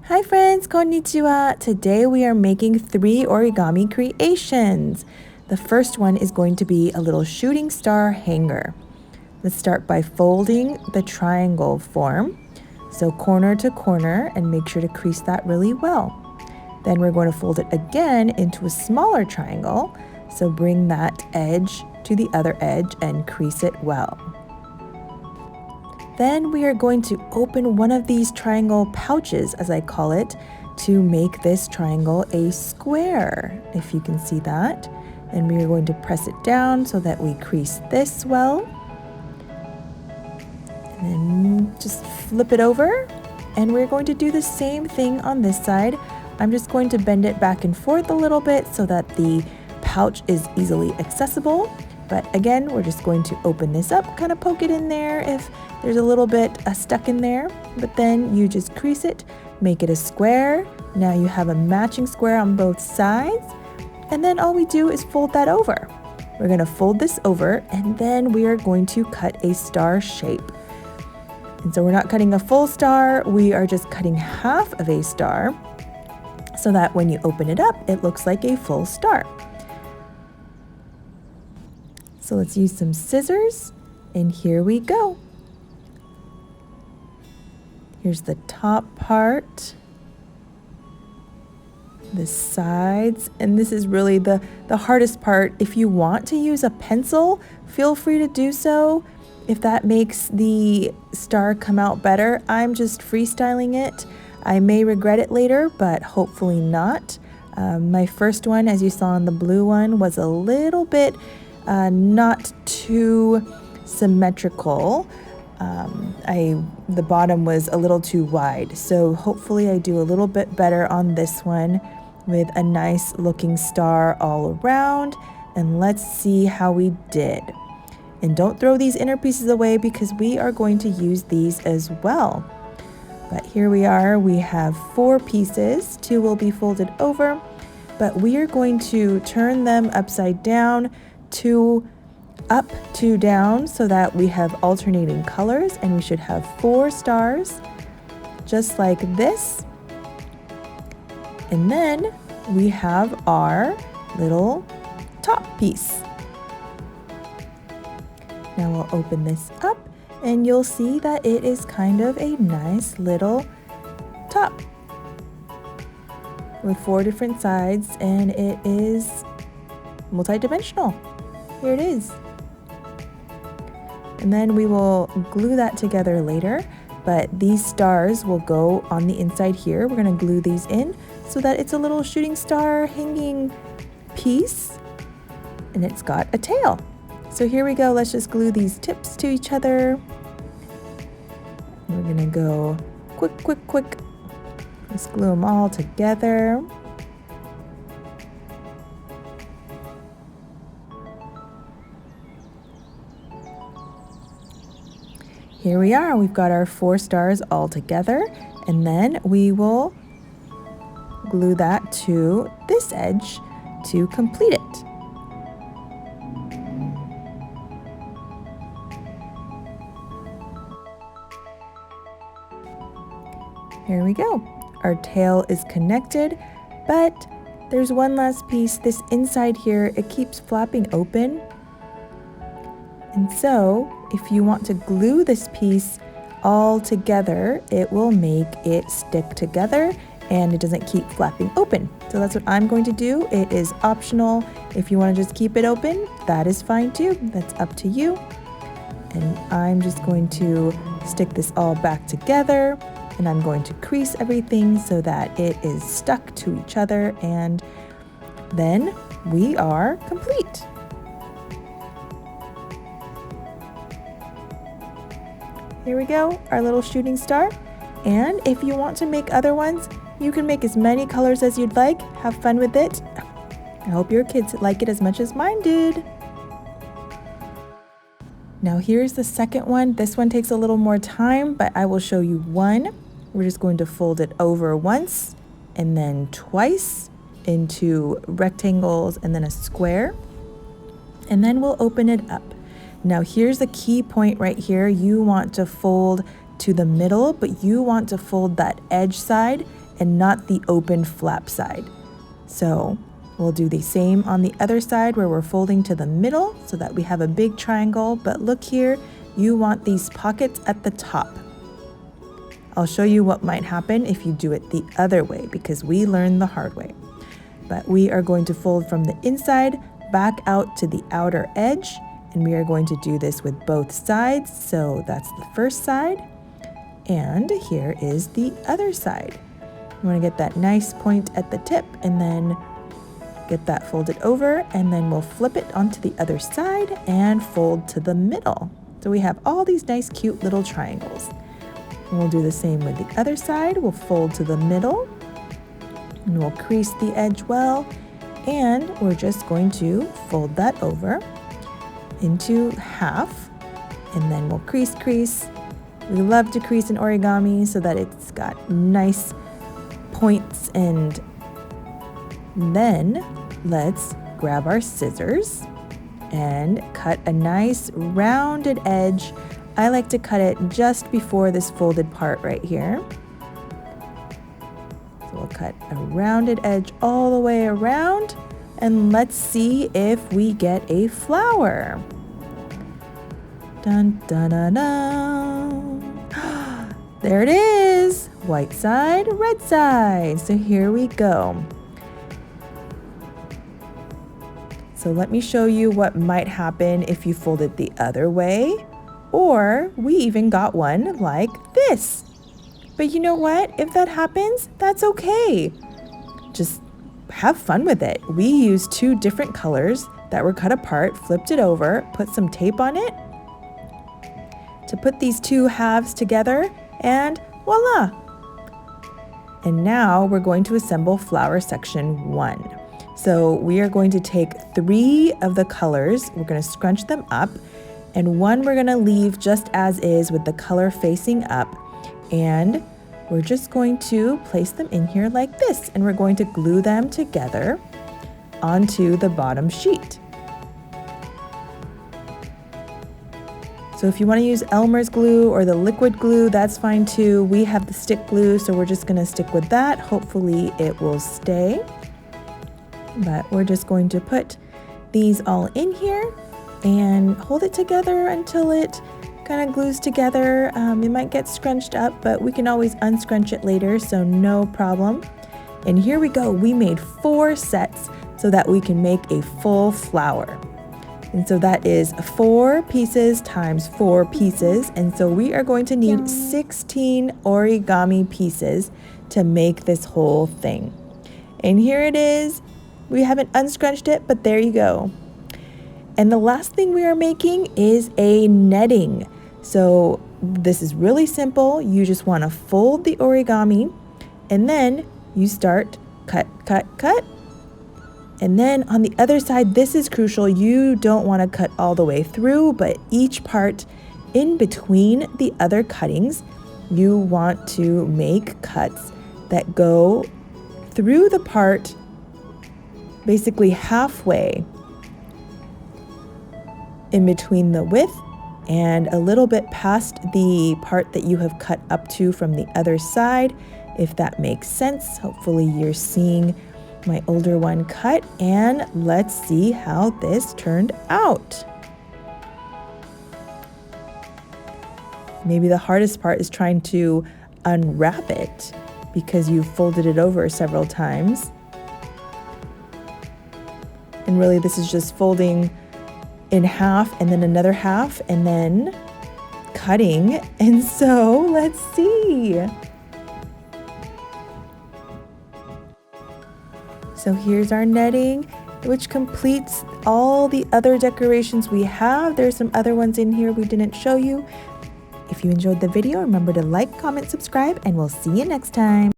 Hi friends, konnichiwa! Today we are making 3 origami creations. The first one is going to be a little shooting star hanger. Let's start by folding the triangle form. So corner to corner, and make sure to crease that really well. Then we're going to fold it again into a smaller triangle. So bring that edge to the other edge and crease it well. Then we are going to open one of these triangle pouches, as I call it, to make this triangle a square, if you can see that. And we are going to press it down so that we crease this well. And then just flip it over. And we're going to do the same thing on this side. I'm just going to bend it back and forth a little bit so that the pouch is easily accessible. But again, we're just going to open this up, kind of poke it in there if there's a little bit stuck in there. But then you just crease it, make it a square. Now you have a matching square on both sides. And then all we do is fold that over. We're going to fold this over, and then we are going to cut a star shape. And so we're not cutting a full star, we are just cutting half of a star so that when you open it up, it looks like a full star. So let's use some scissors, and here we go. Here's the top part, the sides, and this is really the hardest part. If you want to use a pencil, feel free to do so. If that makes the star come out better, I'm just freestyling it. I may regret it later, but hopefully not. My first one, as you saw in the blue one, was a little bit not too symmetrical. The bottom was a little too wide, so hopefully I do a little bit better on this one with a nice looking star all around. And let's see how we did. And don't throw these inner pieces away because we are going to use these as well. But here we are, we have 4 pieces, 2 will be folded over, but we are going to turn them upside down, 2 up, 2 down, so that we have alternating colors, and we should have 4 stars, just like this. And then we have our little top piece. Now we'll open this up, and you'll see that it is kind of a nice little top with 4 different sides, and it is multi-dimensional. Here it is. And then we will glue that together later, but these stars will go on the inside here. We're going to glue these in so that it's a little shooting star hanging piece, and it's got a tail. So here we go, let's just glue these tips to each other. We're gonna go quick. Let's glue them all together. Here we are, we've got our 4 stars all together, and then we will glue that to this edge to complete it. Here we go. Our tail is connected, but there's one last piece. This inside here, it keeps flapping open. And so, if you want to glue this piece all together, it will make it stick together and it doesn't keep flapping open. So that's what I'm going to do. It is optional. If you want to just keep it open, that is fine too. That's up to you. And I'm just going to stick this all back together. And I'm going to crease everything so that it is stuck to each other, and then we are complete. Here we go, our little shooting star. And if you want to make other ones, you can make as many colors as you'd like. Have fun with it. I hope your kids like it as much as mine did. Now here's the second one. This one takes a little more time, but I will show you one. We're just going to fold it over once and then twice into rectangles and then a square. And then we'll open it up. Now here's the key point right here. You want to fold to the middle, but you want to fold that edge side and not the open flap side. So we'll do the same on the other side where we're folding to the middle so that we have a big triangle, but look here, you want these pockets at the top. I'll show you what might happen if you do it the other way because we learned the hard way. But we are going to fold from the inside back out to the outer edge, and we are going to do this with both sides. So that's the first side, and here is the other side. You want to get that nice point at the tip and then get that folded over, and then we'll flip it onto the other side and fold to the middle. So we have all these nice cute little triangles. And we'll do the same with the other side. We'll fold to the middle and we'll crease the edge well, and we're just going to fold that over into half, and then we'll crease. We love to crease in origami so that it's got nice points, and then let's grab our scissors and cut a nice rounded edge. I like to cut it just before this folded part right here. So we'll cut a rounded edge all the way around, and let's see if we get a flower. Dun dun dun dun. There it is. White side, red side. So here we go. So let me show you what might happen if you fold it the other way. Or we even got one like this. But you know what? If that happens, that's okay. Just have fun with it. We used two different colors that were cut apart, flipped it over, put some tape on it to put these two halves together, and voila! And now we're going to assemble flower section 1. So we are going to take 3 of the colors, we're going to scrunch them up, and one we're going to leave just as is with the color facing up, and we're just going to place them in here like this, and we're going to glue them together onto the bottom sheet. So if you want to use Elmer's glue or the liquid glue, that's fine too. We have the stick glue, so we're just going to stick with that. Hopefully it will stay. But we're just going to put these all in here and hold it together until it kind of glues together. It might get scrunched up, but we can always unscrunch it later, so no problem. And here we go. We made 4 sets so that we can make a full flower. And so that is 4 pieces times 4 pieces. And so we are going to need 16 origami pieces to make this whole thing. And here it is. We haven't unscrunched it, but there you go. And the last thing we are making is a netting. So this is really simple. You just want to fold the origami, and then you start cut. And then on the other side, this is crucial. You don't want to cut all the way through, but each part in between the other cuttings, you want to make cuts that go through the part basically halfway in between the width and a little bit past the part that you have cut up to from the other side, if that makes sense. Hopefully you're seeing my older one cut, and let's see how this turned out. Maybe the hardest part is trying to unwrap it because you folded it over several times. And really this is just folding in half and then another half and then cutting. And so let's see. So here's our netting, which completes all the other decorations we have. There's some other ones in here we didn't show you. If you enjoyed the video, remember to like, comment, subscribe, and we'll see you next time.